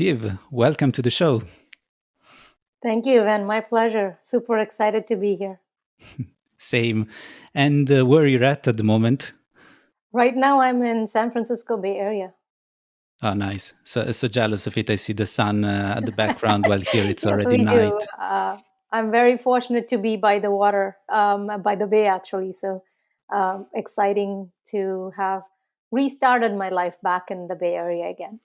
Div, welcome to the show. Thank you, Evan. My pleasure. Super excited to be here. Same. And where you're at the moment? Right now, I'm in San Francisco Bay Area. Oh, nice. So jealous of it. I see the sun at the background, while here it's Yes, already we do. night. I'm very fortunate to be by the water, by the bay, actually. So exciting to have restarted my life back in the Bay Area again.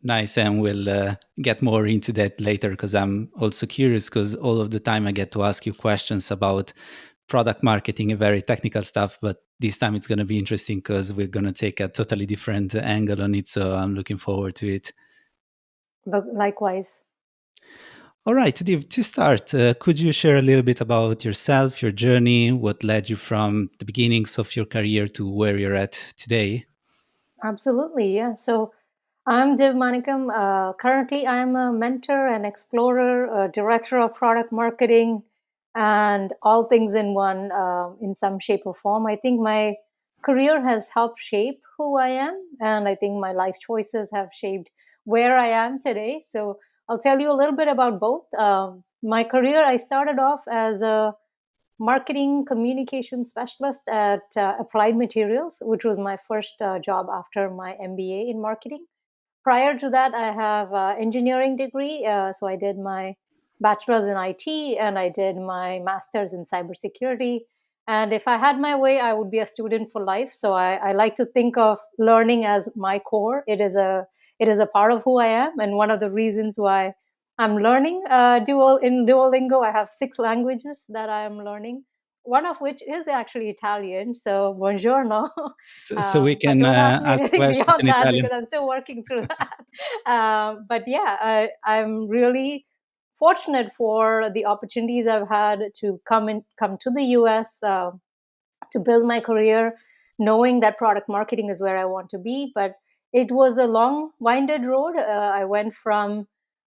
Nice. And we'll get more into that later because I'm also curious because all of the time I get to ask you questions about product marketing and very technical stuff. But this time it's going to be interesting because we're going to take a totally different angle on it. So I'm looking forward to it. But likewise. All right, Div, to start, could you share a little bit about yourself, your journey, what led you from the beginnings of your career to where you're at today? Absolutely, yeah. So I'm Div Manickam. Currently, I'm a mentor and explorer, a director of product marketing, and all things in one in some shape or form. I think my career has helped shape who I am, and I think my life choices have shaped where I am today. So I'll tell you a little bit about both. My career, I started off as a marketing communication specialist at Applied Materials, which was my first job after my MBA in marketing. Prior to that, I have engineering degree, so I did my bachelor's in IT and I did my master's in cybersecurity. And if I had my way, I would be a student for life. So I like to think of learning as my core. It is a part of who I am, and one of the reasons why I'm learning dual in Duolingo. I have 6 languages that I am learning. One of which is actually Italian. So buongiorno. So we But can don't ask me ask anything questions beyond in that Italian. because I'm still working through that. But yeah, I'm really fortunate for the opportunities I've had to come to the US to build my career, knowing that product marketing is where I want to be. But it was a long, winded road. I went from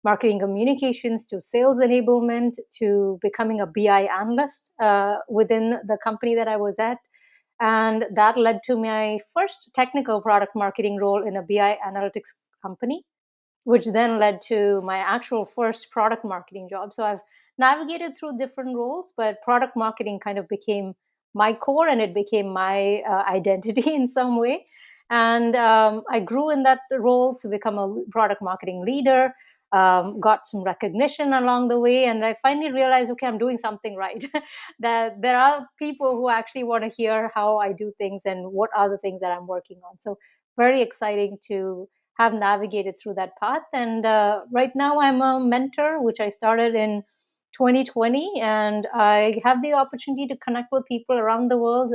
marketing communications to sales enablement to becoming a BI analyst within the company that I was at. And that led to my first technical product marketing role in a BI analytics company, which then led to my actual first product marketing job. So I've navigated through different roles, but product marketing kind of became my core and it became my identity in some way. And I grew in that role to become a product marketing leader, got some recognition along the way. And I finally realized, okay, I'm doing something right. That there are people who actually want to hear how I do things and what are the things that I'm working on. So, very exciting to have navigated through that path. And right now, I'm a mentor, which I started in 2020, and I have the opportunity to connect with people around the world,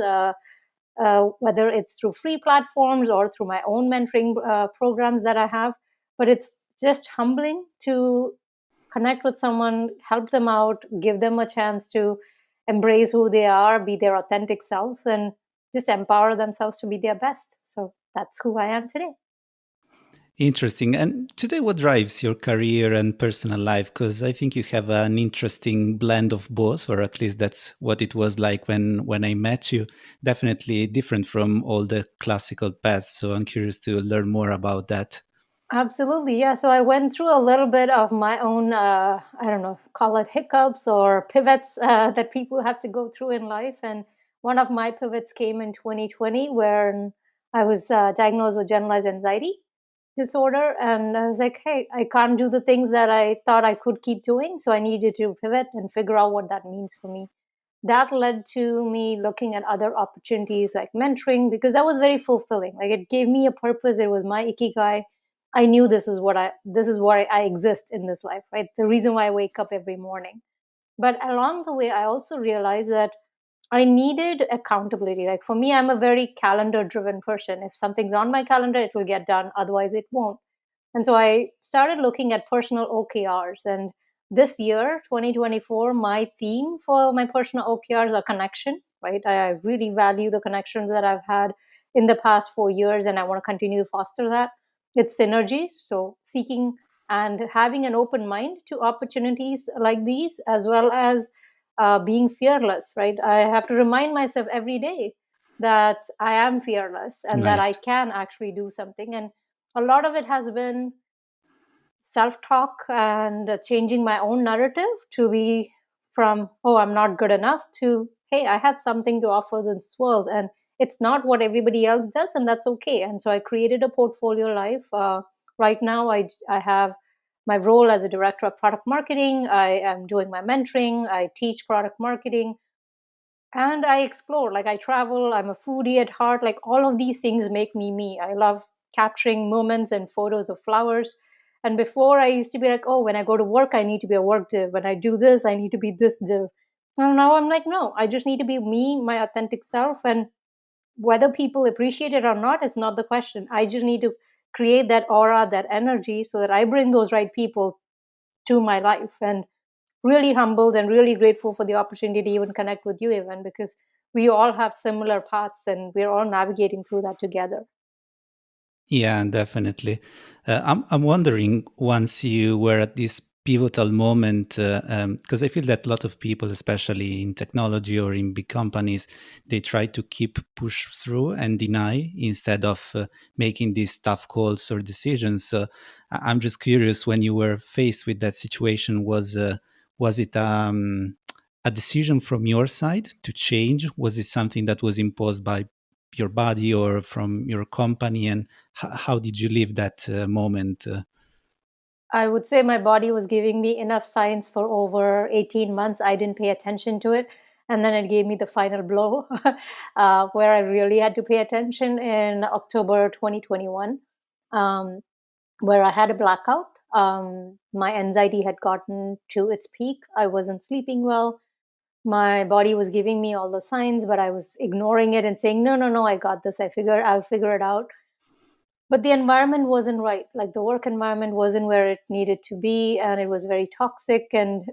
whether it's through free platforms or through my own mentoring programs that I have. But it's just humbling to connect with someone, help them out, give them a chance to embrace who they are, be their authentic selves, and just empower themselves to be their best. So that's who I am today. Interesting. And today, what drives your career and personal life? Because I think you have an interesting blend of both, or at least that's what it was like when I met you. Definitely different from all the classical paths. So I'm curious to learn more about that. Absolutely, yeah. So I went through a little bit of my own, I don't know, call it hiccups or pivots that people have to go through in life. And one of my pivots came in 2020, where I was diagnosed with generalized anxiety disorder. And I was like, hey, I can't do the things that I thought I could keep doing. So I needed to pivot and figure out what that means for me. That led to me looking at other opportunities like mentoring because that was very fulfilling. Like it gave me a purpose. It was my ikigai. I knew this is why I exist in this life, right? The reason why I wake up every morning. But along the way, I also realized that I needed accountability. Like for me, I'm a very calendar driven person. If something's on my calendar, it will get done. Otherwise, it won't. And so I started looking at personal OKRs. And this year, 2024, my theme for my personal OKRs are connection, right? I really value the connections that I've had in the past 4 years, and I want to continue to foster that. It's synergies. So seeking and having an open mind to opportunities like these, as well as being fearless, right? I have to remind myself every day that I am fearless and that Nice. I can actually do something. And a lot of it has been self talk and changing my own narrative to be from, oh, I'm not good enough, to, hey, I have something to offer this world. And it's not what everybody else does, and that's okay. And so I created a portfolio life. Right now, I have my role as a director of product marketing. I am doing my mentoring. I teach product marketing, and I explore. Like, I travel. I'm a foodie at heart. Like, all of these things make me me. I love capturing moments and photos of flowers. And before, I used to be like, oh, when I go to work, I need to be a work div. When I do this, I need to be this div. And now I'm like, no, I just need to be me, my authentic self. And whether people appreciate it or not is not the question. I just need to create that aura, that energy, so that I bring those right people to my life. And really humbled and really grateful for the opportunity to even connect with you, Evan, because we all have similar paths and we're all navigating through that together. Yeah, definitely. I'm wondering, once you were at this pivotal moment, because I feel that a lot of people, especially in technology or in big companies, they try to keep push through and deny instead of making these tough calls or decisions. So I'm just curious, when you were faced with that situation, was it a decision from your side to change? Was it something that was imposed by your body or from your company? And how did you live that moment? I would say my body was giving me enough signs for over 18 months. I didn't pay attention to it. And then it gave me the final blow, where I really had to pay attention in October 2021, um, where I had a blackout. My anxiety had gotten to its peak. I wasn't sleeping well. My body was giving me all the signs, but I was ignoring it and saying, no, no, no, I got this. I'll figure it out. But the environment wasn't right. Like, the work environment wasn't where it needed to be, and it was very toxic. And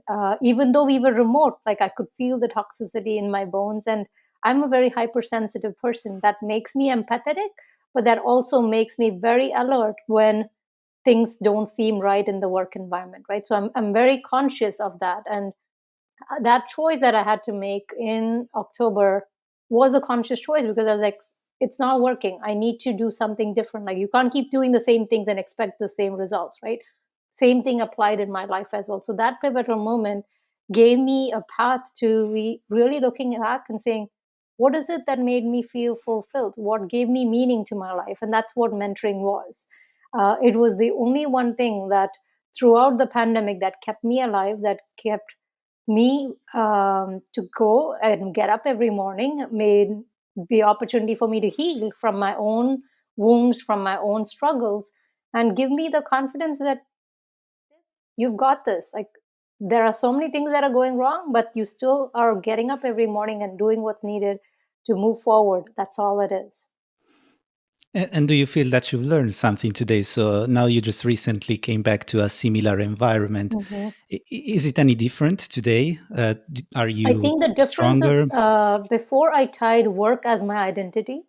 even though we were remote, like, I could feel the toxicity in my bones. And I'm a very hypersensitive person. That makes me empathetic, but that also makes me very alert when things don't seem right in the work environment, right? So I'm very conscious of that. And that choice that I had to make in October was a conscious choice, because I was like, it's not working. I need to do something different. Like, you can't keep doing the same things and expect the same results, right? Same thing applied in my life as well. So that pivotal moment gave me a path to be really looking back and saying, what is it that made me feel fulfilled? What gave me meaning to my life? And that's what mentoring was. It was the only one thing that throughout the pandemic that kept me alive, that kept me to go and get up every morning, made the opportunity for me to heal from my own wounds, from my own struggles, and give me the confidence that you've got this. Like, there are so many things that are going wrong, but you still are getting up every morning and doing what's needed to move forward. That's all it is. And do you feel that you've learned something today? So now you just recently came back to a similar environment. Mhm. Is it any different today? Are I you think the difference stronger? is, before I tied work as my identity.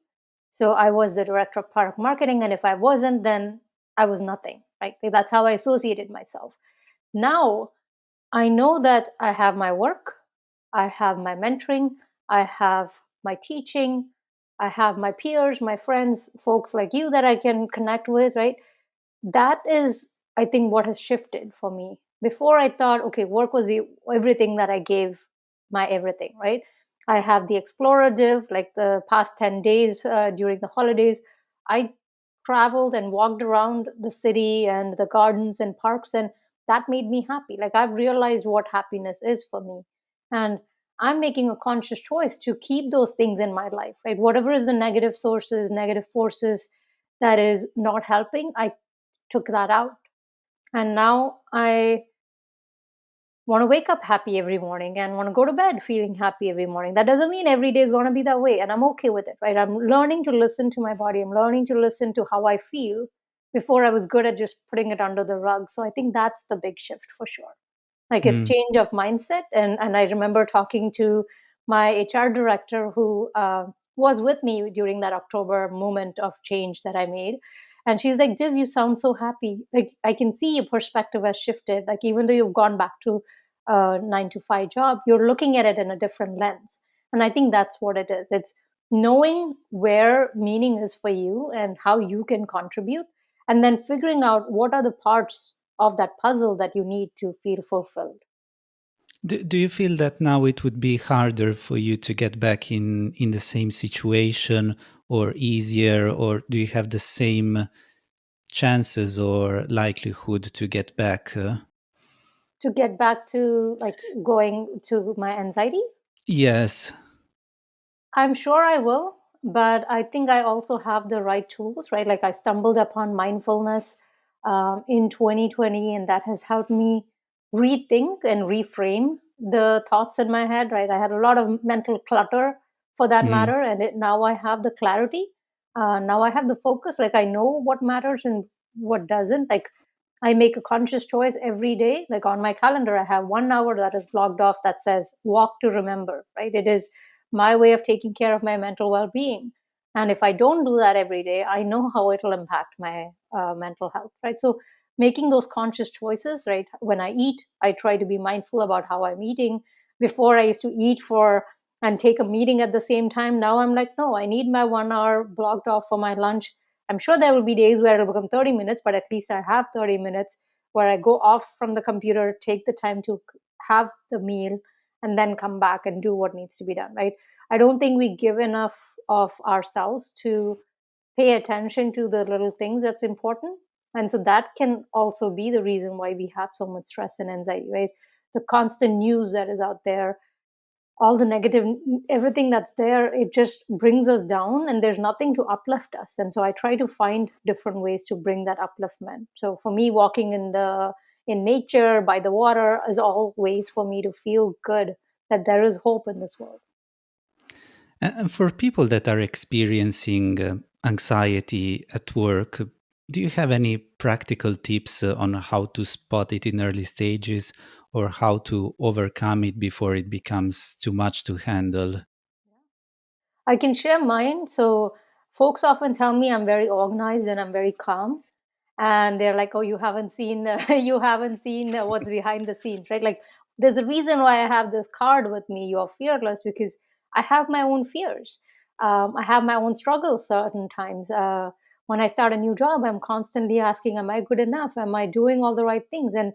So I was the director of product marketing, and if I wasn't, then I was nothing, right? Like, that's how I associated myself. Now I know that I have my work, I have my mentoring, I have my teaching, I have my peers, my friends, folks like you that I can connect with, right? That is, I think, what has shifted for me. Before, I thought, okay, work was the everything that I gave my everything, right? I have the explorer div. Like, the past 10 days during the holidays, I traveled and walked around the city and the gardens and parks, and that made me happy. Like, I've realized what happiness is for me, and I'm making a conscious choice to keep those things in my life, right? Whatever is the negative sources, negative forces that is not helping, I took that out. And now I want to wake up happy every morning and want to go to bed feeling happy every morning. That doesn't mean every day is going to be that way. And I'm okay with it, right? I'm learning to listen to my body. I'm learning to listen to how I feel. Before, I was good at just putting it under the rug. So I think that's the big shift for sure. Like, it's Mm. change of mindset. And I remember talking to my HR director, who was with me during that October moment of change that I made. And she's like, Div, you sound so happy. Like, I can see your perspective has shifted. Like, even though you've gone back to a 9 to 5 job, you're looking at it in a different lens. And I think that's what it is. It's knowing where meaning is for you and how you can contribute, and then figuring out what are the parts of that puzzle that you need to feel fulfilled. Do you feel that now it would be harder for you to get back in the same situation, or easier, or do you have the same chances or likelihood to get back? To get back to like going to my anxiety, Yes. I'm sure I will, but I think I also have the right tools, right? Like I stumbled upon mindfulness in 2020, and that has helped me rethink and reframe the thoughts in my head, right? I had a lot of mental clutter for that Mhm. matter, and now I have the clarity. Now I have the focus, like I know what matters and what doesn't. Like I make a conscious choice every day. Like on my calendar, I have 1 hour that is blocked off that says walk to remember, right? It is my way of taking care of my mental well-being. And if I don't do that every day, I know how it will impact my mental health, right? So making those conscious choices, right? When I eat, I try to be mindful about how I'm eating. Before I used to eat for and take a meeting at the same time. Now I'm like, no, I need my 1 hour blocked off for my lunch. I'm sure there will be days where it'll become 30 minutes, but at least I have 30 minutes where I go off from the computer, take the time to have the meal, and then come back and do what needs to be done, right? I don't think we give enough of ourselves to pay attention to the little things that's important. And so that can also be the reason why we have so much stress and anxiety, right? The constant news that is out there, all the negative, everything that's there, it just brings us down and there's nothing to uplift us. And so I try to find different ways to bring that upliftment. So for me, walking in nature by the water is all ways for me to feel good that there is hope in this world. And for people that are experiencing anxiety at work, do you have any practical tips on how to spot it in early stages, or how to overcome it before it becomes too much to handle? I can share mine. So folks often tell me I'm very organized and I'm very calm, and they're like, "Oh, you haven't seen you haven't seen what's behind the scenes, right?" Like there's a reason why I have this card with me. You're fearless because I have my own fears. I have my own struggles certain times. When I start a new job, I'm constantly asking, "Am I good enough? Am I doing all the right things?" And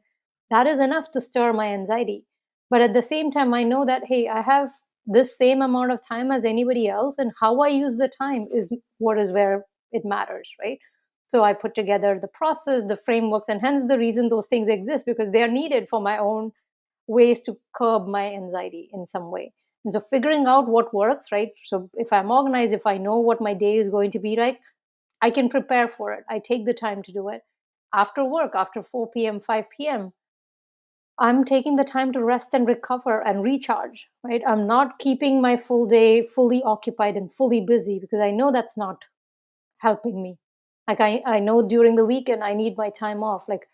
that is enough to stir my anxiety. But at the same time, I know that hey, I have this same amount of time as anybody else, and how I use the time is what is where it matters, right? So I put together the process, the frameworks, and hence the reason those things exist because they are needed for my own ways to curb my anxiety in some way. And so figuring out what works, right? So if I'm organized, if I know what my day is going to be like, I can prepare for it. I take the time to do it. After work, after 4 p.m., 5 p.m., I'm taking the time to rest and recover and recharge, right? I'm not keeping my full day fully occupied and fully busy because I know that's not helping me. Like I know during the weekend I need my time off. Like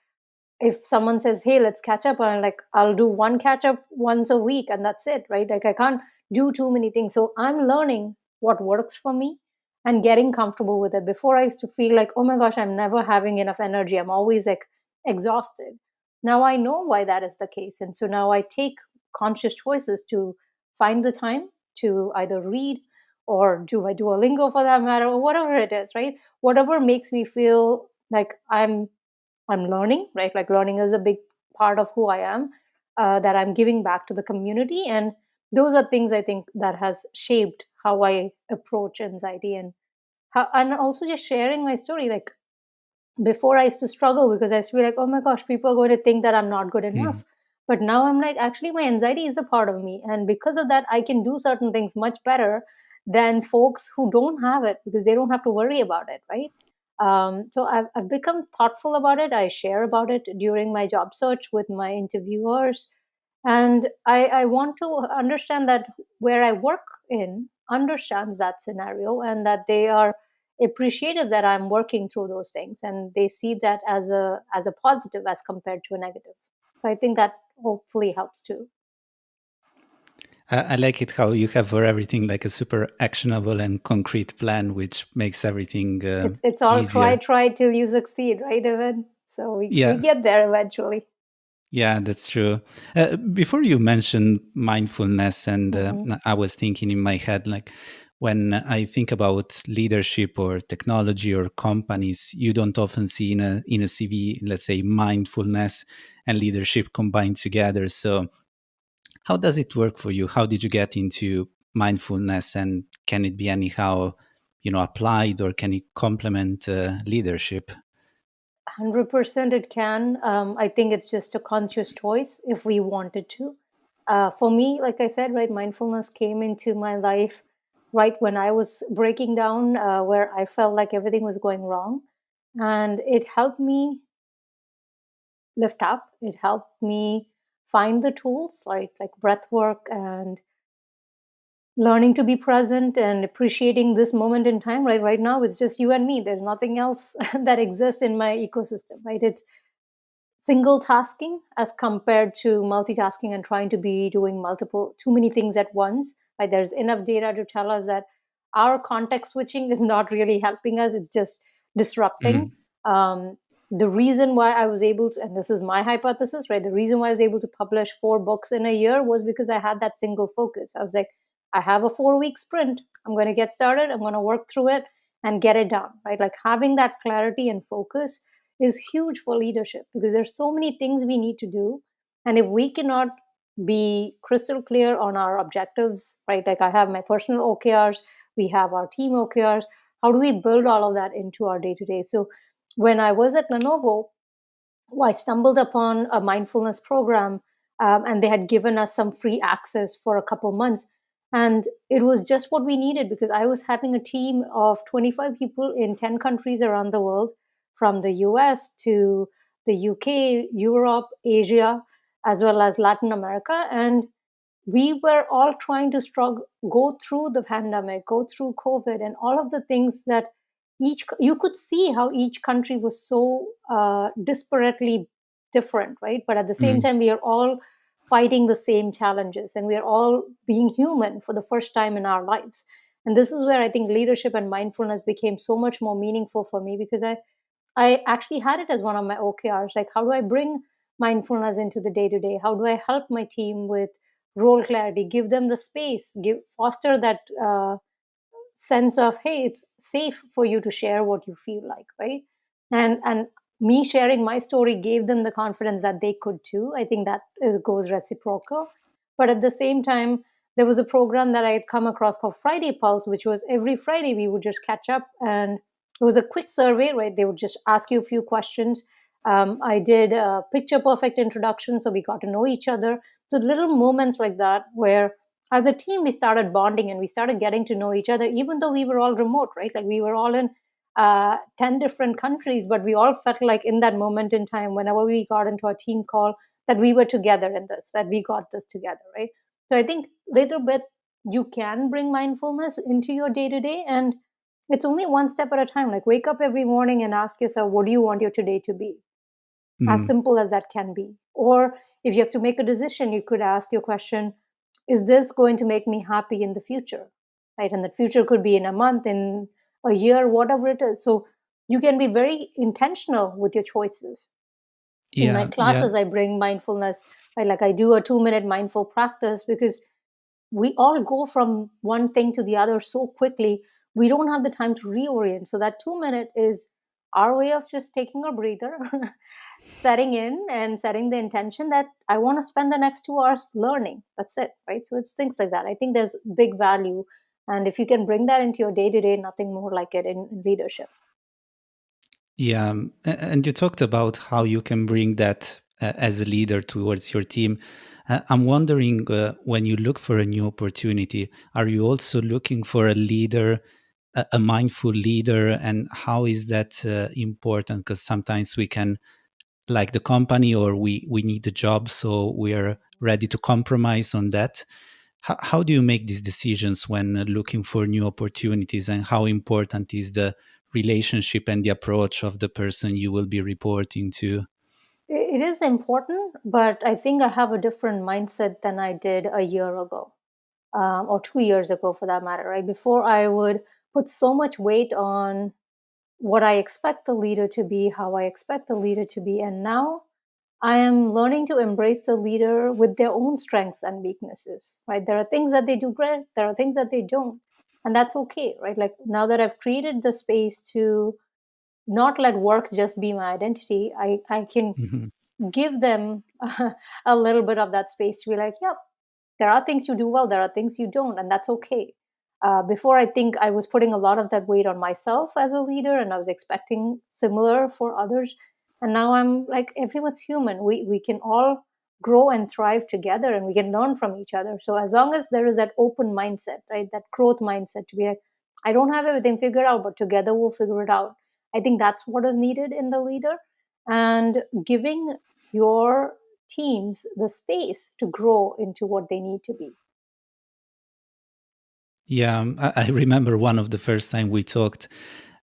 if someone says, "Hey, let's catch up," I'm like, I'll do one catch up once a week and that's it, right? Like I can't do too many things. So I'm learning what works for me and getting comfortable with it. Before I used to feel like, oh my gosh, I'm never having enough energy. I'm always like exhausted. Now I know why that is the case. And so now I take conscious choices to find the time to either read or do I do a lingo for that matter, or whatever it is, right? Whatever makes me feel like I'm learning, right? Like learning is a big part of who I am, that I'm giving back to the community. And those are things I think that has shaped how I approach anxiety and also just sharing my story. Like before I used to struggle because I used to be like, oh my gosh, people are going to think that I'm not good Mhm. enough. But now I'm like, actually, my anxiety is a part of me. And because of that, I can do certain things much better than folks who don't have it because they don't have to worry about it, right? So I've become thoughtful about it. I share about it during my job search with my interviewers. And I want to understand that where I work in understands that scenario and that they are appreciative that I'm working through those things and they see that as a positive as compared to a negative. So I think that hopefully helps too. I like it how you have for everything like a super actionable and concrete plan, which makes everything It's all easier. try till you succeed, right, Evan? So we Yeah, get there eventually. yeah, that's true. Before you mentioned mindfulness, and Hmm. I was thinking in my head, like, when I think about leadership or technology or companies, you don't often see in a CV, let's say, mindfulness and leadership combined together. So how does it work for you? How did you get into mindfulness, and can it be anyhow, applied, or can it complement leadership? 100% it can. I think it's just a conscious choice if we wanted to. For me, like I said, right, mindfulness came into my life right when I was breaking down, where I felt like everything was going wrong. And it helped me lift up. It helped me find the tools like breath work and learning to be present and appreciating this moment in time. Right now it's just you and me. There's nothing else that exists in my ecosystem, right? It's single tasking as compared to multitasking and trying to be doing multiple too many things at once. Right, there's enough data to tell us that our context switching is not really helping us, it's just disrupting. Mm, um, the reason why I was able to, and this is my hypothesis, right, the reason why I was able to publish 4 books in a year was because I had that single focus. I was like, I have a 4-week sprint, I'm going to get started, I'm going to work through it and get it done, right? Like having that clarity and focus is huge for leadership because there's so many things we need to do. And if we cannot be crystal clear on our objectives, right, like I have my personal OKRs, we have our team OKRs, how do we build all of that into our day to day? So when I was at Lenovo, I stumbled upon a mindfulness program, and they had given us some free access for a couple months. And it was just what we needed because I was having a team of 25 people in 10 countries around the world, from the US to the UK, Europe, Asia, as well as Latin America. And we were all trying to struggle, go through the pandemic, go through COVID, and all of the things that you could see how each country was so disparately different, right? But at the same mm. time, we are all fighting the same challenges, and we are all being human for the first time in our lives. And this is where I think leadership and mindfulness became so much more meaningful for me because I actually had it as one of my OKRs. Like, how do I bring mindfulness into the day to day? How do I help my team with role clarity? Give them the space, give foster that sense of, hey, it's safe for you to share what you feel like, right? And me sharing my story gave them the confidence that they could too. I think that goes reciprocal. But at the same time, there was a program that I had come across called Friday Pulse, which was every Friday we would just catch up, and it was a quick survey, right? They would just ask you a few questions. I did a picture perfect introduction, so we got to know each other. So little moments like that where as a team we started bonding and we started getting to know each other, even though we were all remote, right? Like we were all in 10 different countries, but we all felt like in that moment in time, whenever we got into a team call, that we were together in this, that we got this together, right? So I think little bit you can bring mindfulness into your day to day, and it's only one step at a time. Like wake up every morning and ask yourself, what do you want your today to be? As Mm. simple as that can be. Or if you have to make a decision, you could ask your question, is this going to make me happy in the future? Right? And that future could be in a month, in a year, whatever it is. So you can be very intentional with your choices. In my Yeah, yeah, classes, I bring mindfulness. Right? Like I do a 2-minute mindful practice because we all go from one thing to the other so quickly, we don't have the time to reorient. So that 2 minute is our way of just taking a breather, setting in and setting the intention that I want to spend the next 2 hours learning. That's it, right? So it's things like that. I think there's big value. And if you can bring that into your day to day, nothing more like it in leadership. yeah. And you talked about how you can bring that as a leader towards your team. I'm wondering, when you look for a new opportunity, are you also looking for a leader, a mindful leader, and how is that important? Because sometimes we can like the company, or we need the job, so we are ready to compromise on that. How do you make these decisions when looking for new opportunities, and how important is the relationship and the approach of the person you will be reporting to? It is important, but I think I have a different mindset than I did a year ago, or 2 years ago for that matter, right? Before I would put so much weight on what I expect the leader to be, how I expect the leader to be. And now I am learning to embrace the leader with their own strengths and weaknesses, right? There are things that they do great, there are things that they don't. And that's okay, right? Like now that I've created the space to not let work just be my identity, I can Mhm. give them a little bit of that space to be like, yep, there are things you do well, there are things you don't, and that's okay. Before, I think I was putting a lot of that weight on myself as a leader, and I was expecting similar for others. And now I'm like, everyone's human. We can all grow and thrive together, and we can learn from each other. So as long as there is that open mindset, right, that growth mindset, to be like, I don't have everything figured out, but together we'll figure it out. I think that's what is needed in the leader, and giving your teams the space to grow into what they need to be. Yeah, I remember one of the first time we talked.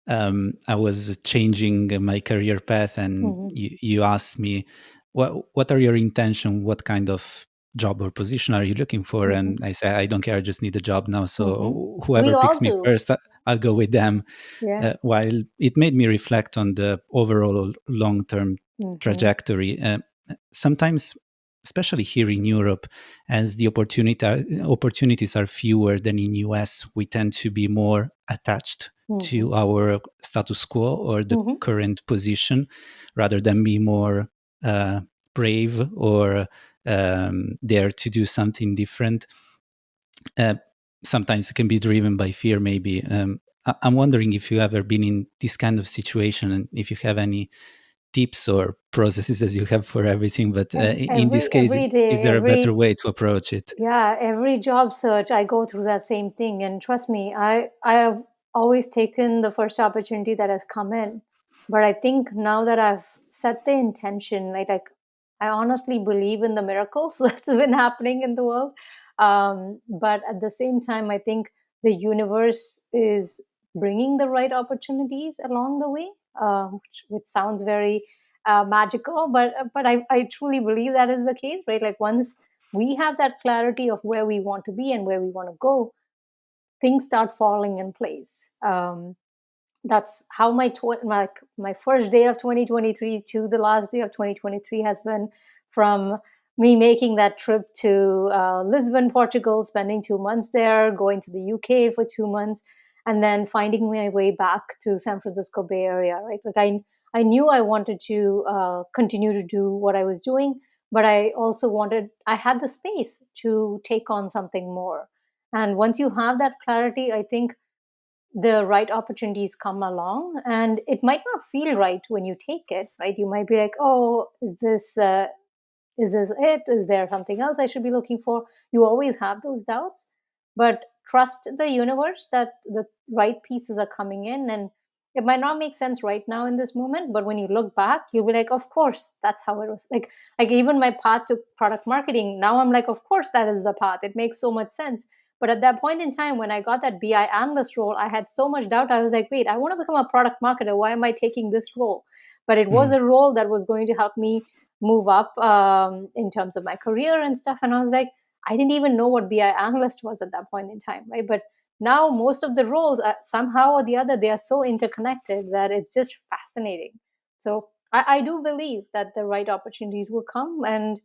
I was changing my career path, and Mhm, you asked me, what are your intention? What kind of job or position are you looking for?" mhm, And I said, "I don't care. I just need a job now. mhm. So We whoever all picks me do. first, I'll go with them." Yeah. While it made me reflect on the overall long term Mhm, trajectory. Sometimes, especially here in Europe, as the opportunities are fewer than in US, we tend to be more attached mhm, to our status quo or the mhm. current position rather than be more uh, brave or dare to do something different. uh, Sometimes it can be driven by fear, maybe. I'm wondering if you ever been in this kind of situation, and if you have any tips or processes, as you have for everything. But in this case, Every is day, there a better way to approach it? yeah, every job search, I go through that same thing. And trust me, I have always taken the first opportunity that has come in. But I think now that I've set the intention, like I honestly believe in the miracles that's been happening in the world. But at the same time, I think the universe is bringing the right opportunities along the way, which sounds very magical. But I truly believe that is the case, right? Like once we have that clarity of where we want to be and where we want to go, things start falling in place. That's how my first day of 2023 to the last day of 2023 has been, from me making that trip to Lisbon, Portugal, spending 2 months there, going to the UK for 2 months, and then finding my way back to San Francisco Bay Area. Right, like I knew I wanted to continue to do what I was doing, but I also I had the space to take on something more. And once you have that clarity, I think the right opportunities come along, and it might not feel right when you take it, right? You might be like, oh, is this it? Is there something else I should be looking for? You always have those doubts, but trust the universe that the right pieces are coming in. And it might not make sense right now in this moment, but when you look back, you'll be like, of course, that's how it was. Like even my path to product marketing, now I'm like, of course, that is the path. It makes so much sense. But at that point in time, when I got that BI analyst role, I had so much doubt. I was like, wait, I want to become a product marketer. Why am I taking this role? But it was Mm. a role that was going to help me move up in terms of my career and stuff. And I was like, I didn't even know what BI analyst was at that point in time, right? But now most of the roles, somehow or the other, they are so interconnected that it's just fascinating. So I do believe that the right opportunities will come, and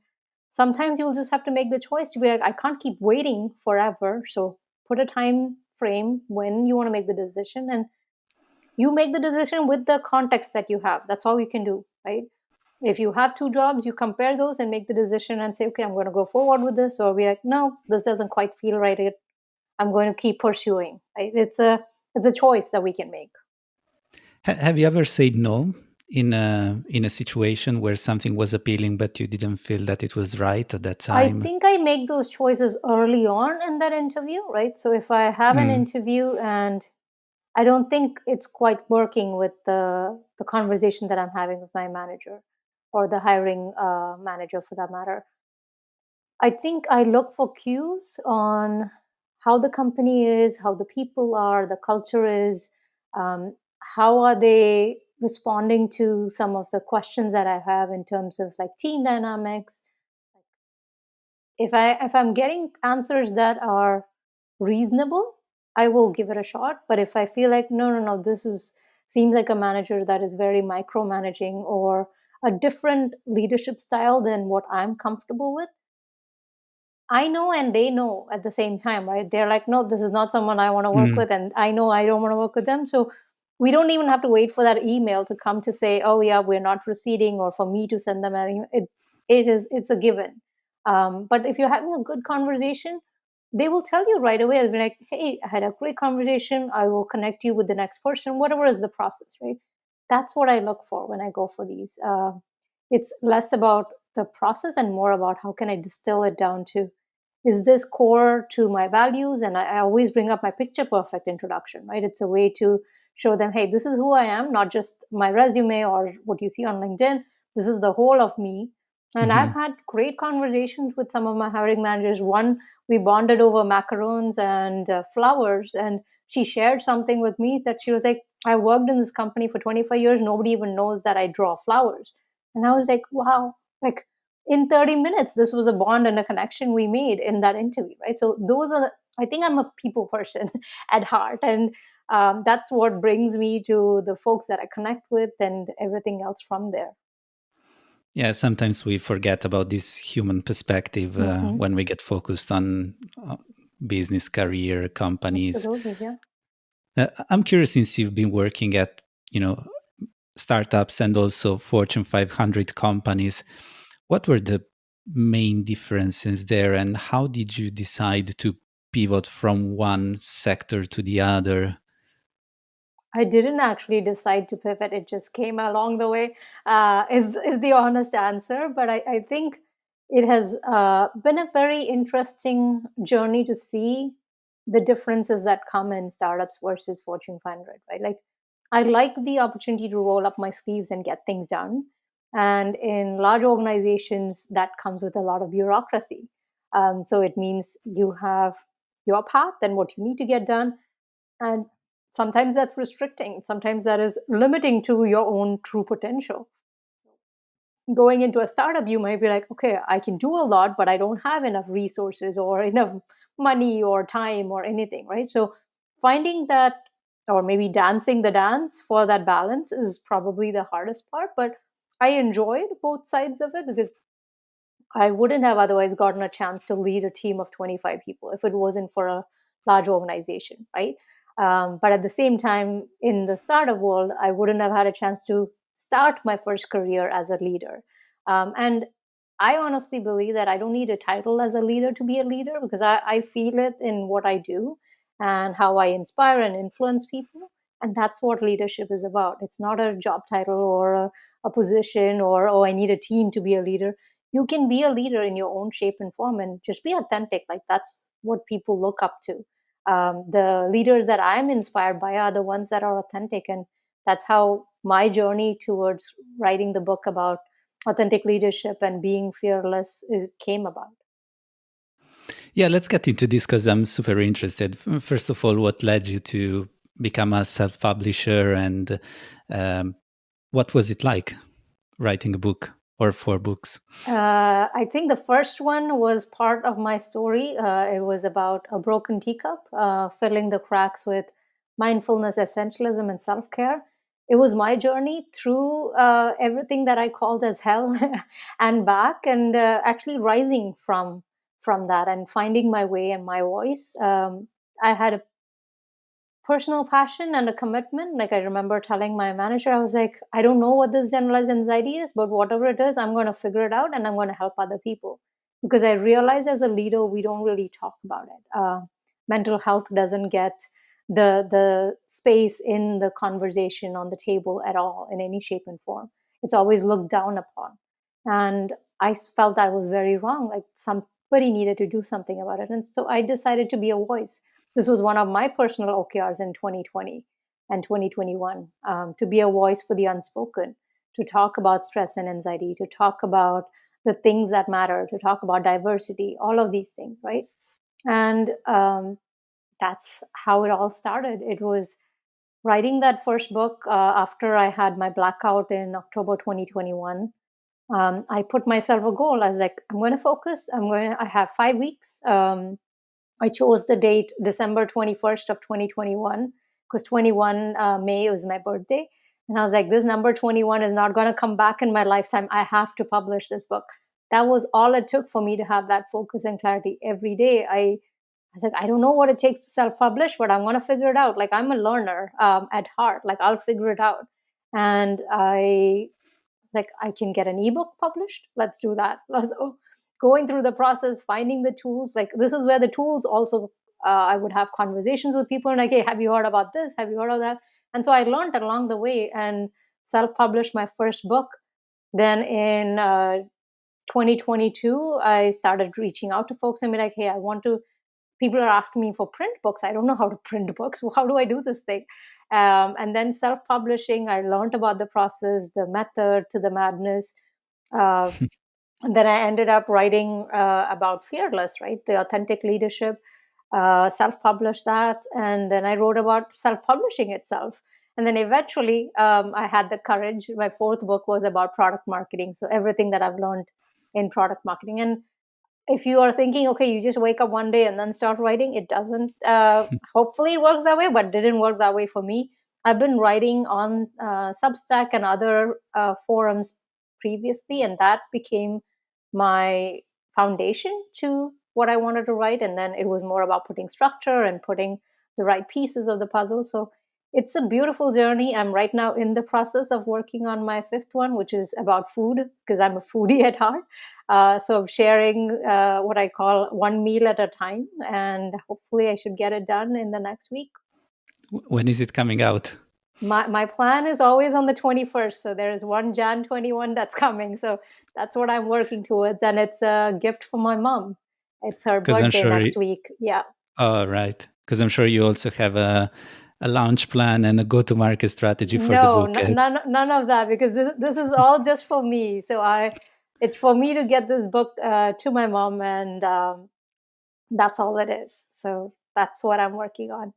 sometimes you'll just have to make the choice to be like, I can't keep waiting forever. So put a time frame when you want to make the decision, and you make the decision with the context that you have. That's all you can do, right? If you have two jobs, you compare those and make the decision and say, okay, I'm going to go forward with this, or be like, no, this doesn't quite feel right. I'm going to keep pursuing. Right? It's a choice that we can make. Have you ever said no in a situation where something was appealing, but you didn't feel that it was right at that I time? think I make those choices early on in that interview, right? So if I have an Mm. interview and I don't think it's quite working with the conversation that I'm having with my manager, or the hiring manager for that matter, I think I look for cues on how the company is, how the people are, the culture is, how are they responding to some of the questions that I have in terms of like team dynamics. If I'm getting answers that are reasonable, I will give it a shot. But if I feel like no, this is seems like a manager that is very micromanaging, or a different leadership style than what I'm comfortable with, I know and they know at the same time, right? They're like, no, this is not someone I want to work Mhm. with. And I know I don't want to work with them. So we don't even have to wait for that email to come to say, oh, yeah, we're not proceeding, or for me to send them an email. It's a given. But if you're having a good conversation, they will tell you right away. They'll be like, hey, I had a great conversation. I will connect you with the next person, whatever is the process, right? That's what I look for when I go for these. It's less about the process and more about how can I distill it down to, is this core to my values? And I always bring up my picture perfect introduction, right? It's a way to show them, hey, this is who I am, not just my resume or what you see on LinkedIn. This is the whole of me. And I've Mhm. had great conversations with some of my hiring managers. One, we bonded over macarons and flowers, and she shared something with me that she was like, I worked in this company for 25 years. Nobody even knows that I draw flowers. And I was like, wow, like in 30 minutes, this was a bond and a connection we made in that interview, right? So those are, I think I'm a people person at heart. And that's what brings me to the folks that I connect with and everything else from there. Yeah, sometimes we forget about this human perspective Hmm. when we get focused on business, career, companies. Absolutely, yeah. I'm curious, since you've been working at, you know, startups and also Fortune 500 companies, what were the main differences there, and how did you decide to pivot from one sector to the other? I didn't actually decide to pivot. It just came along the way, is the honest answer. But I think it has been a very interesting journey to see the differences that come in startups versus Fortune 500, right? Like, I like the opportunity to roll up my sleeves and get things done. And in large organizations, that comes with a lot of bureaucracy. So it means you have your path and what you need to get done, and sometimes that's restricting, sometimes that is limiting to your own true potential. Going into a startup, you might be like, okay, I can do a lot, but I don't have enough resources or enough money or time or anything, right? So finding that, or maybe dancing the dance for that balance, is probably the hardest part. But I enjoyed both sides of it, because I wouldn't have otherwise gotten a chance to lead a team of 25 people if it wasn't for a large organization, right? But at the same time, in the startup world, I wouldn't have had a chance to start my first career as a leader. And I honestly believe that I don't need a title as a leader to be a leader, because I feel it in what I do and how I inspire and influence people. And that's what leadership is about. It's not a job title or a position, or, oh, I need a team to be a leader. You can be a leader in your own shape and form, and just be authentic. Like, that's what people look up to. The leaders that I'm inspired by are the ones that are authentic, and that's how my journey towards writing the book about authentic leadership and being fearless came about. Yeah, let's get into this because I'm super interested. First of all, what led you to become a self publisher, and um, what was it like writing a book or four books? I think the first one was part of my story. It was about a broken teacup, filling the cracks with mindfulness, essentialism, and self care. It was my journey through everything that I called as hell and back, and actually rising from that and finding my way and my voice. I had a personal passion and a commitment. Like, I remember telling my manager, I was like, I don't know what this generalized anxiety is, but whatever it is, I'm going to figure it out and I'm going to help other people. Because I realized as a leader, we don't really talk about it. Mental health doesn't get the space in the conversation on the table at all in any shape and form. It's always looked down upon. And felt I was very wrong. Like, somebody needed to do something about it. And so I decided to be a voice. This was one of my personal OKRs in 2020 and 2021, to be a voice for the unspoken, to talk about stress and anxiety, to talk about the things that matter, to talk about diversity, all of these things, right? And that's how it all started. It was writing that first book after I had my blackout in October 2021. I put myself a goal. I was like, I'm going to focus. I have 5 weeks. I chose the date December 21st of 2021, because 21 May was my birthday. And I was like, this number 21 is not going to come back in my lifetime. I have to publish this book. that was all it took for me to have that focus and clarity every day. I was like, I don't know what it takes to self-publish, but I'm going to figure it out. Like, I'm a learner at heart. Like, I'll figure it out. And I like, I can get an ebook published. Let's do that. Let's going through the process, finding the tools. Like, this is where the tools also. I would have conversations with people and like, hey, have you heard about this? Have you heard of that? And so I learned along the way and self-published my first book. Then in 2022, I started reaching out to folks and be like, hey, I want to. People are asking me for print books. I don't know how to print books. How do I do this thing? And then self-publishing, I learned about the process, the method to the madness. Uh, and then I ended up writing about fearless, right? The authentic leadership, self-published that. And then I wrote about self-publishing itself. And then eventually I had the courage. My fourth book was about product marketing. So everything that I've learned in product marketing. And if you are thinking, okay, you just wake up one day and then start writing, it doesn't. Hopefully, it works that way, but didn't work that way for me. I've been writing on Substack and other forums previously, and that became my foundation to what I wanted to write. And then it was more about putting structure and putting the right pieces of the puzzle. So it's a beautiful journey. I'm right now in the process of working on my fifth one, which is about food, because I'm a foodie at heart. So I'm sharing what I call one meal at a time, and hopefully I should get it done in the next week. When is it coming out? My plan is always on the 21st, so there is one Jan 21 that's coming. So that's what I'm working towards, and it's a gift for my mom. It's her Because I'm birthday sure. next week. Yeah. Oh, right. Because I'm sure you also have a launch plan and a go-to-market strategy for the No, book. none of that, because this is all just for me. So it's for me to get this book to my mom, and that's all it is. So that's what I'm working on.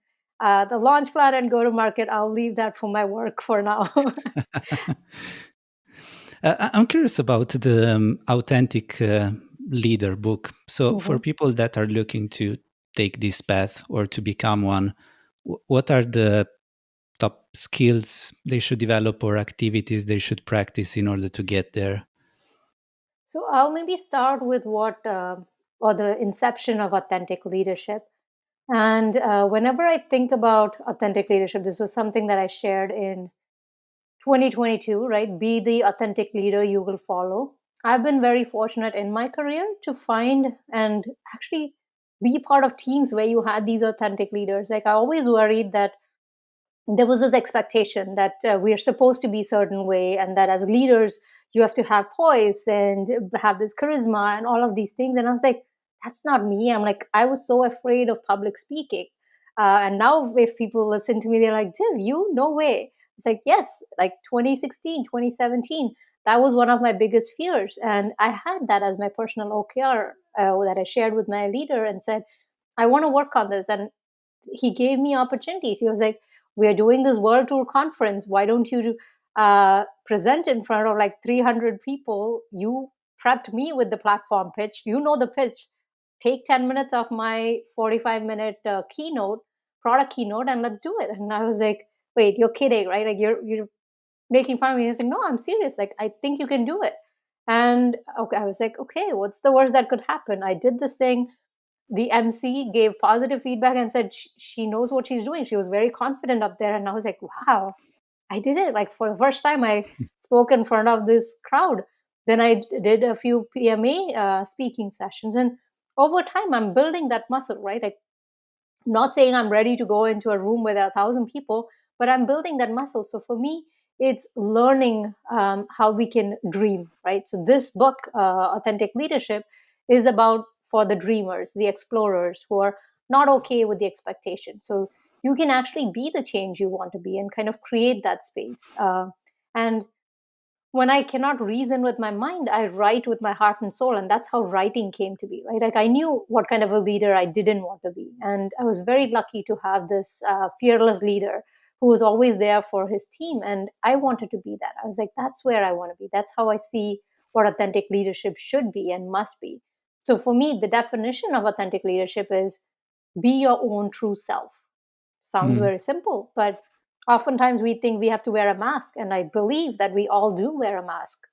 The launch plan and go to market, I'll leave that for my work for now. I'm curious about the authentic leader book. So, for Mhm. people that are looking to take this path or to become one, what are the top skills they should develop or activities they should practice in order to get there? So I'll maybe start with what, or the inception of authentic leadership. And whenever I think about authentic leadership, this was something that I shared in 2022, right? Be the authentic leader you will follow. I've been very fortunate in my career to find and actually be part of teams where you had these authentic leaders. Like, I always worried that there was this expectation that we are supposed to be a certain way, and that as leaders you have to have poise and have this charisma and all of these things. And I was like, that's not me. I'm like, I was so afraid of public speaking. And now if people listen to me, they're like, Div, you, no way. It's like, yes, like 2016, 2017, that was one of my biggest fears. And I had that as my personal OKR that I shared with my leader and said, I want to work on this. And he gave me opportunities. He was like, we are doing this world tour conference. Why don't you present in front of like 300 people? You prepped me with the platform pitch. You know the pitch. Take 10 minutes of my 45-minute keynote, product keynote, and let's do it. And I was like, wait, you're kidding, right? Like, you're making fun of me. He's like, no, I'm serious. Like, I think you can do it. And okay, I was like, okay, what's the worst that could happen? I did this thing. The MC gave positive feedback and said she knows what she's doing. She was very confident up there. And I was like, wow, I did it. Like, for the first time, I spoke in front of this crowd. Then I did a few PMA speaking sessions. And over time, I'm building that muscle, right? Like, I'm not saying I'm ready to go into a room with 1,000 people, but I'm building that muscle. So for me, it's learning how we can dream, right? So this book, Authentic Leadership, is about for the dreamers, the explorers who are not okay with the expectation. So you can actually be the change you want to be and kind of create that space. And when I cannot reason with my mind, I write with my heart and soul. And that's how writing came to be, right? Like, I knew what kind of a leader I didn't want to be. And I was very lucky to have this fearless leader who was always there for his team. And I wanted to be that. I was like, that's where I want to be. That's how I see what authentic leadership should be and must be. So for me, the definition of authentic leadership is be your own true self. Sounds Mm. very simple, but oftentimes we think we have to wear a mask, and I believe that we all do wear a mask.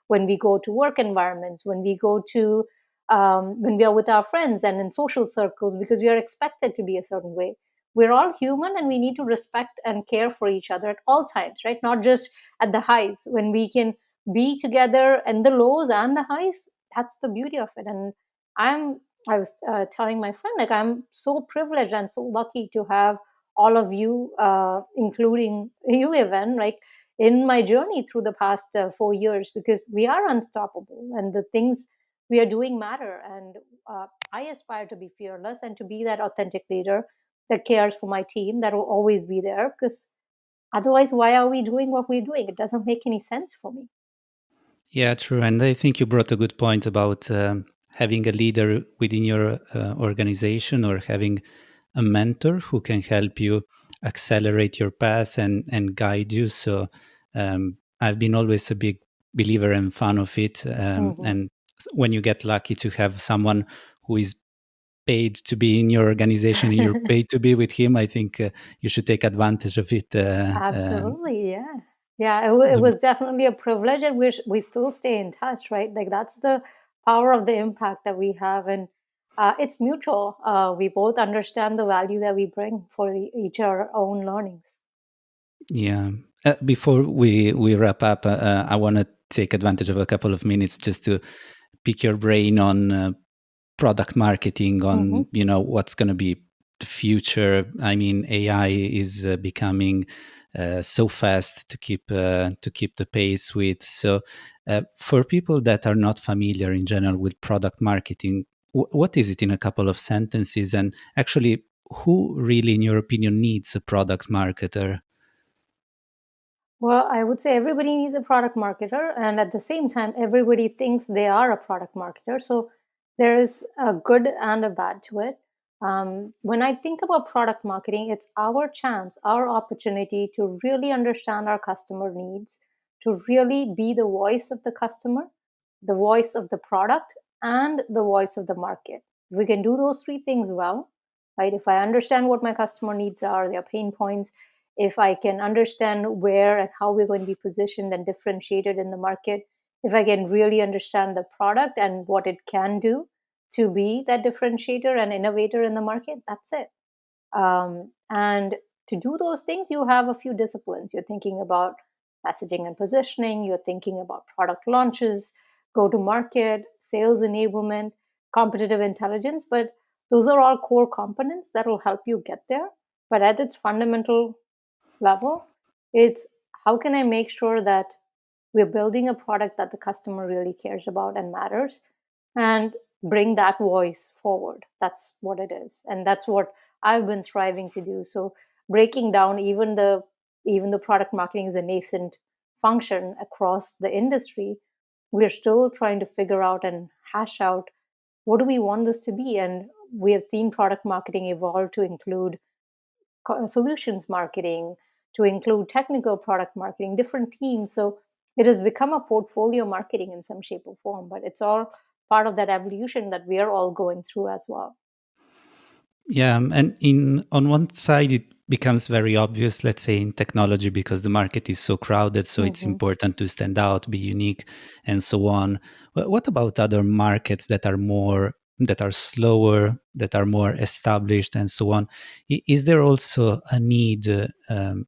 when we go to work environments, when we go to when we are with our friends and in social circles, because we are expected to be a certain way. We're all human and we need to respect and care for each other at all times, right? Not just at the highs. When we can be together in the lows and the highs, that's the beauty of it. And I was telling my friend, like, I'm so privileged and so lucky to have all of you, including you, Evan, like, in my journey through the past 4 years, because we are unstoppable and the things we are doing matter. And I aspire to be fearless and to be that authentic leader that cares for my team, that will always be there, because otherwise, why are we doing what we're doing? It doesn't make any sense for me. Yeah, true. And I think you brought a good point about having a leader within your organization, or having a mentor who can help you accelerate your path and guide you. So I've been always a big believer and fan of it. Hmm. And when you get lucky to have someone who is paid to be in your organization and you're paid to be with him, I think you should take advantage of it. Absolutely, yeah. Yeah, it The was definitely a privilege, and we still stay in touch, right? Like, that's the power of the impact that we have, and it's mutual. We both understand the value that we bring for each our own learnings. Yeah. Before we wrap up, I want to take advantage of a couple of minutes just to pick your brain on product marketing, Hmm. on what's going to be the future. I mean, AI is becoming so fast to keep the pace with. So, for people that are not familiar in general with product marketing, what is it in a couple of sentences? And actually, who really, in your opinion, needs a product marketer? Well, I would say everybody needs a product marketer, and at the same time, everybody thinks they are a product marketer. So there is a good and a bad to it. When I think about product marketing, it's our chance, our opportunity to really understand our customer needs, to really be the voice of the customer, the voice of the product, and the voice of the market. If we can do those three things well, right? If I understand what my customer needs are, their pain points, if I can understand where and how we're going to be positioned and differentiated in the market, if I can really understand the product and what it can do to be that differentiator and innovator in the market, that's it. And to do those things, you have a few disciplines. You're thinking about messaging and positioning, you're thinking about product launches, go to market, sales enablement, competitive intelligence. But those are all core components that will help you get there. But at its fundamental level, it's how can I make sure that we're building a product that the customer really cares about and matters, and bring that voice forward. That's what it is. And that's what I've been striving to do. So breaking down even the product marketing is a nascent function across the industry, we're still trying to figure out and hash out what do we want this to be. And we have seen product marketing evolve to include solutions marketing, to include technical product marketing, different teams. So it has become a portfolio marketing in some shape or form, but it's all part of that evolution that we are all going through as well. Yeah, and in on one side it becomes very obvious, let's say in technology, because the market is so crowded, so it's Hmm. important to stand out, be unique, and so on. What about other markets that are slower, that are more established, and so on? Is there also a need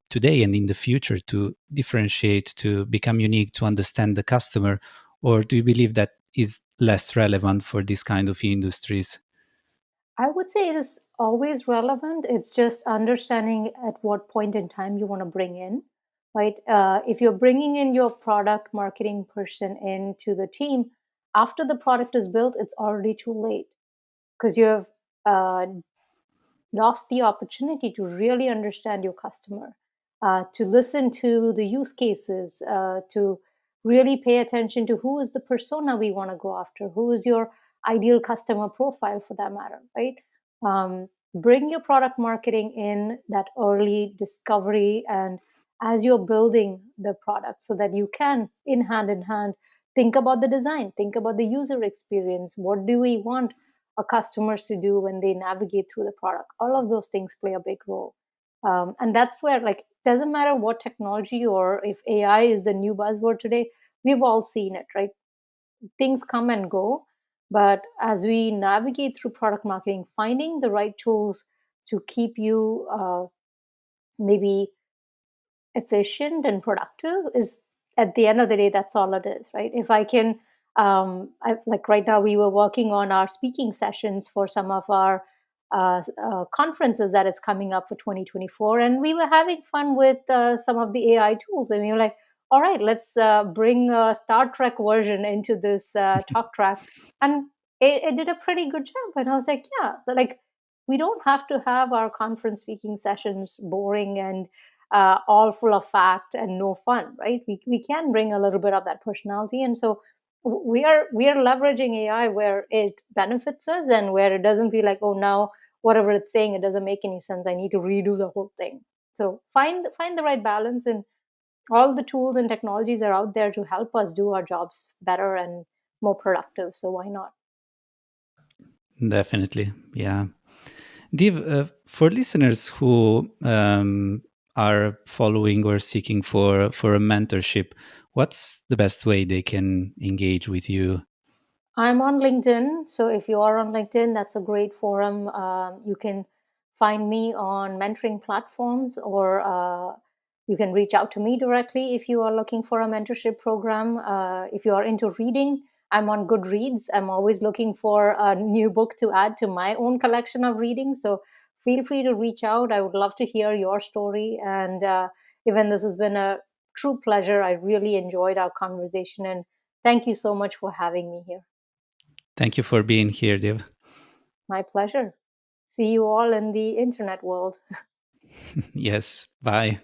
today and in the future to differentiate, to become unique, to understand the customer, or do you believe that is less relevant for this kind of industries? I would say it is always relevant. It's just understanding at what point in time you want to bring in, right? If you're bringing in your product marketing person into the team after the product is built, it's already too late, because you have uh, lost the opportunity to really understand your customer, to listen to the use cases, to really pay attention to who is the persona we want to go after, who is your ideal customer profile for that matter, right? Bring your product marketing in that early discovery and as you're building the product, so that you can, in hand, think about the design, think about the user experience. What do we want our customers to do when they navigate through the product? All of those things play a big role. And that's where, like, doesn't matter what technology or if AI is the new buzzword today, We've all seen it, right? Things come and go, but as we navigate through product marketing, finding the right tools to keep you maybe efficient and productive is, at the end of the day, that's all it is, right? If I can like right now we were working on our speaking sessions for some of our conferences that is coming up for 2024, and we were having fun with some of the AI tools, and we were like, all right, let's bring a Star Trek version into this talk track, and it did a pretty good job. And I was like, yeah, like we don't have to have our conference speaking sessions boring and all full of fact and no fun, right? We can bring a little bit of that personality, and so we are leveraging AI where it benefits us and where it doesn't feel like, oh, now whatever it's saying, it doesn't make any sense, I need to redo the whole thing. So find the right balance, and all the tools and technologies are out there to help us do our jobs better and more productive, so why not? Definitely. Yeah. Div, for listeners who are following or seeking for a mentorship, what's the best way they can engage with you? I'm on LinkedIn. So if you are on LinkedIn, that's a great forum. You can find me on mentoring platforms, or you can reach out to me directly if you are looking for a mentorship program. If you are into reading, I'm on Goodreads. I'm always looking for a new book to add to my own collection of reading. So feel free to reach out. I would love to hear your story. And even this has been a true pleasure. I really enjoyed our conversation. And thank you so much for having me here. Thank you for being here, Div. My pleasure. See you all in the internet world. Yes. Bye.